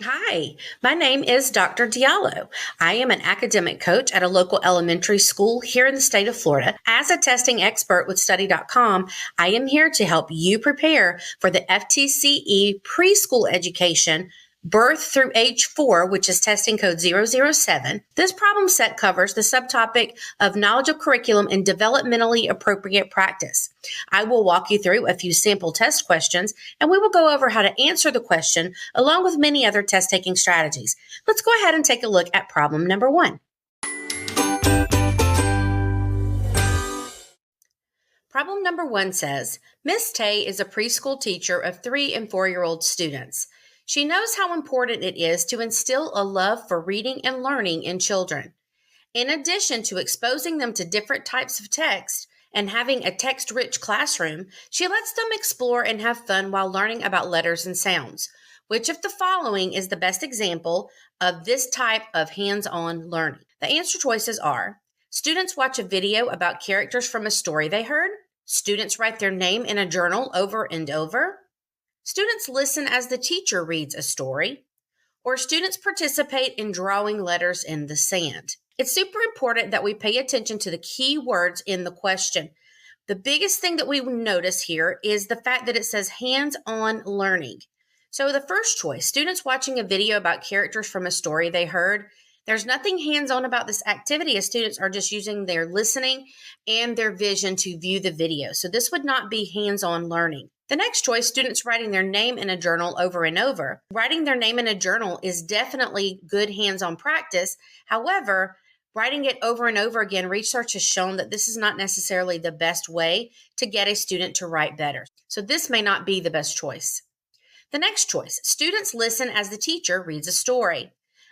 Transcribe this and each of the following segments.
Hi, my name is Dr. Diallo. I am an academic coach at a local elementary school here in the state of Florida. As a testing expert with study.com, I am here to help you prepare for the FTCE Preschool Education Birth through age 4, which is testing code 007. This problem set covers the subtopic of knowledge of curriculum and developmentally appropriate practice. I will walk you through a few sample test questions, and we will go over how to answer the question along with many other test taking strategies. Let's go ahead and take a look at problem number 1. Problem number 1 says, Miss Tay is a preschool teacher of 3 and 4-year-old students. She knows how important it is to instill a love for reading and learning in children. In addition to exposing them to different types of text and having a text-rich classroom, she lets them explore and have fun while learning about letters and sounds. Which of the following is the best example of this type of hands-on learning? The answer choices are: students watch a video about characters from a story they heard, students write their name in a journal over and over, students listen as the teacher reads a story, or students participate in drawing letters in the sand. It's super important that we pay attention to the key words in the question. The biggest thing that we notice here is the fact that it says hands-on learning. So the first choice, students watching a video about characters from a story they heard, there's nothing hands-on about this activity as students are just using their listening and their vision to view the video. So this would not be hands-on learning. The next choice, students writing their name in a journal over and over. Writing their name in a journal is definitely good hands-on practice. However, writing it over and over again, research has shown that this is not necessarily the best way to get a student to write better. So this may not be the best choice. The next choice, students listen as the teacher reads a story.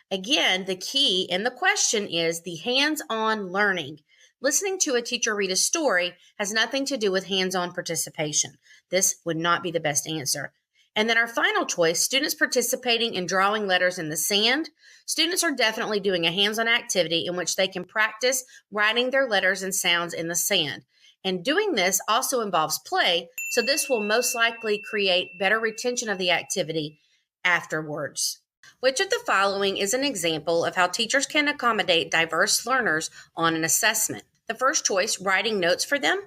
Again, the key in the question is the hands-on learning. Listening to a teacher read a story has nothing to do with hands-on participation. This would not be the best answer. And then our final choice, students participating in drawing letters in the sand. Students are definitely doing a hands-on activity in which they can practice writing their letters and sounds in the sand. And doing this also involves play, so this will most likely create better retention of the activity afterwards. Which of the following is an example of how teachers can accommodate diverse learners on an assessment? The first choice, writing notes for them,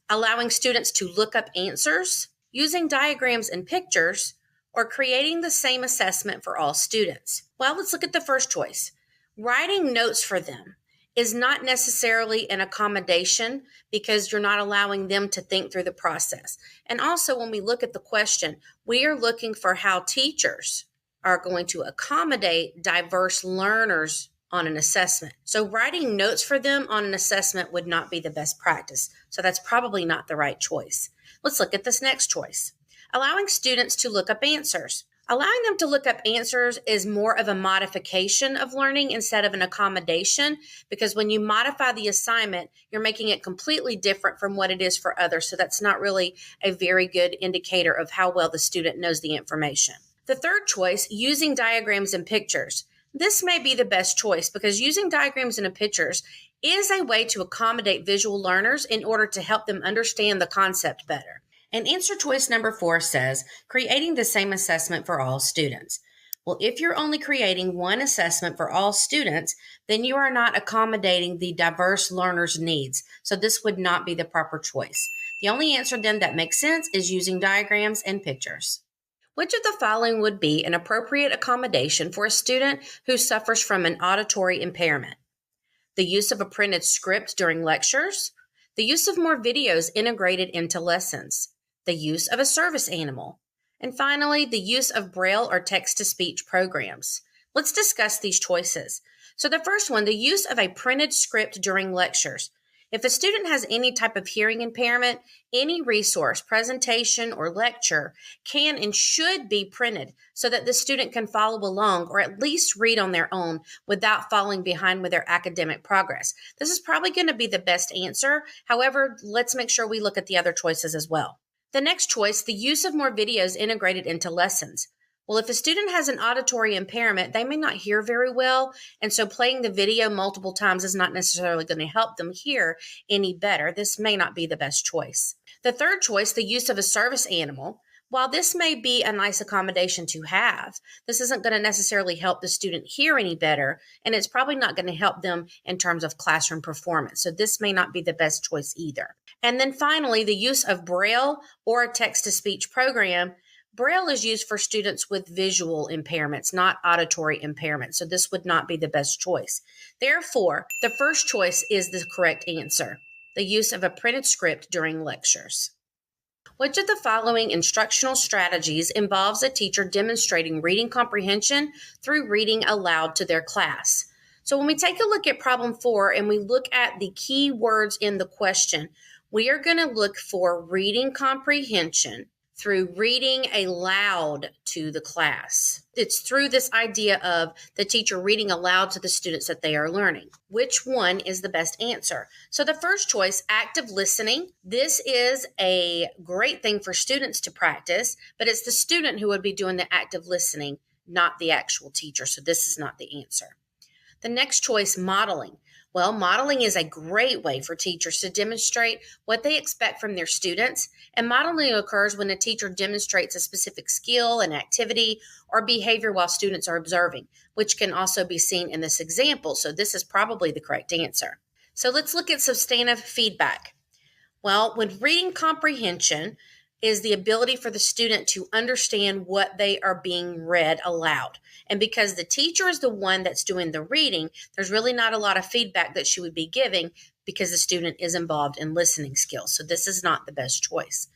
allowing students to look up answers, using diagrams and pictures, or creating the same assessment for all students. Well, let's look at the first choice. Writing notes for them is not necessarily an accommodation because you're not allowing them to think through the process. And also, when we look at the question, we are looking for how teachers are going to accommodate diverse learners on an assessment. So writing notes for them on an assessment would not be the best practice. So that's probably not the right choice. Let's look at this next choice. Allowing students to look up answers. Allowing them to look up answers is more of a modification of learning instead of an accommodation, because when you modify the assignment, you're making it completely different from what it is for others. So that's not really a very good indicator of how well the student knows the information. The third choice, using diagrams and pictures. This may be the best choice because using diagrams and pictures is a way to accommodate visual learners in order to help them understand the concept better. And answer choice number 4 says, creating the same assessment for all students. Well, if you're only creating one assessment for all students, then you are not accommodating the diverse learners' needs. So this would not be the proper choice. The only answer then that makes sense is using diagrams and pictures. Which of the following would be an appropriate accommodation for a student who suffers from an auditory impairment? The use of a printed script during lectures, the use of more videos integrated into lessons, the use of a service animal, and finally, the use of Braille or text-to-speech programs. Let's discuss these choices. So the first one, the use of a printed script during lectures. If a student has any type of hearing impairment, any resource, presentation, or lecture can and should be printed so that the student can follow along or at least read on their own without falling behind with their academic progress. This is probably going to be the best answer. However, let's make sure we look at the other choices as well. The next choice, the use of more videos integrated into lessons. Well, if a student has an auditory impairment, they may not hear very well, and so playing the video multiple times is not necessarily going to help them hear any better. This may not be the best choice. The third choice, the use of a service animal. While this may be a nice accommodation to have, this isn't going to necessarily help the student hear any better, and it's probably not going to help them in terms of classroom performance. So this may not be the best choice either. And then finally, the use of Braille or a text-to-speech program. Braille is used for students with visual impairments, not auditory impairments. So this would not be the best choice. Therefore, the first choice is the correct answer, the use of a printed script during lectures. Which of the following instructional strategies involves a teacher demonstrating reading comprehension through reading aloud to their class? So when we take a look at problem 4 and we look at the key words in the question, we are going to look for reading comprehension through reading aloud to the class. It's through this idea of the teacher reading aloud to the students that they are learning. Which one is the best answer? So the first choice, active listening. This is a great thing for students to practice, but it's the student who would be doing the active listening, not the actual teacher. So this is not the answer. The next choice, modeling. Well, modeling is a great way for teachers to demonstrate what they expect from their students. And modeling occurs when a teacher demonstrates a specific skill, an activity, or behavior while students are observing, which can also be seen in this example. So this is probably the correct answer. So let's look at substantive feedback. Well, with reading comprehension is the ability for the student to understand what they are being read aloud. And because the teacher is the one that's doing the reading, there's really not a lot of feedback that she would be giving because the student is involved in listening skills. So this is not the best choice.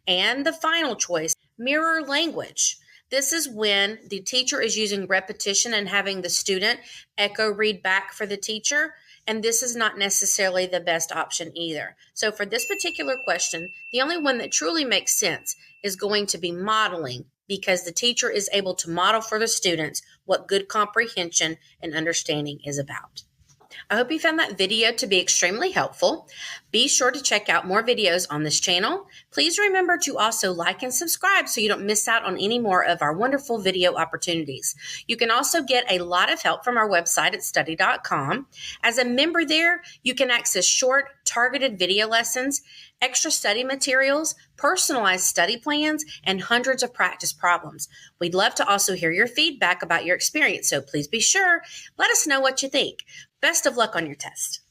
And the final choice, mirror language. This is when the teacher is using repetition and having the student echo read back for the teacher. And this is not necessarily the best option either. So for this particular question, the only one that truly makes sense is going to be modeling, because the teacher is able to model for the students what good comprehension and understanding is about. I hope you found that video to be extremely helpful. Be sure to check out more videos on this channel. Please remember to also like and subscribe so you don't miss out on any more of our wonderful video opportunities. You can also get a lot of help from our website at study.com. As a member there, you can access short, targeted video lessons, extra study materials, personalized study plans, and hundreds of practice problems. We'd love to also hear your feedback about your experience, so please be sure, let us know what you think. Best of luck on your test.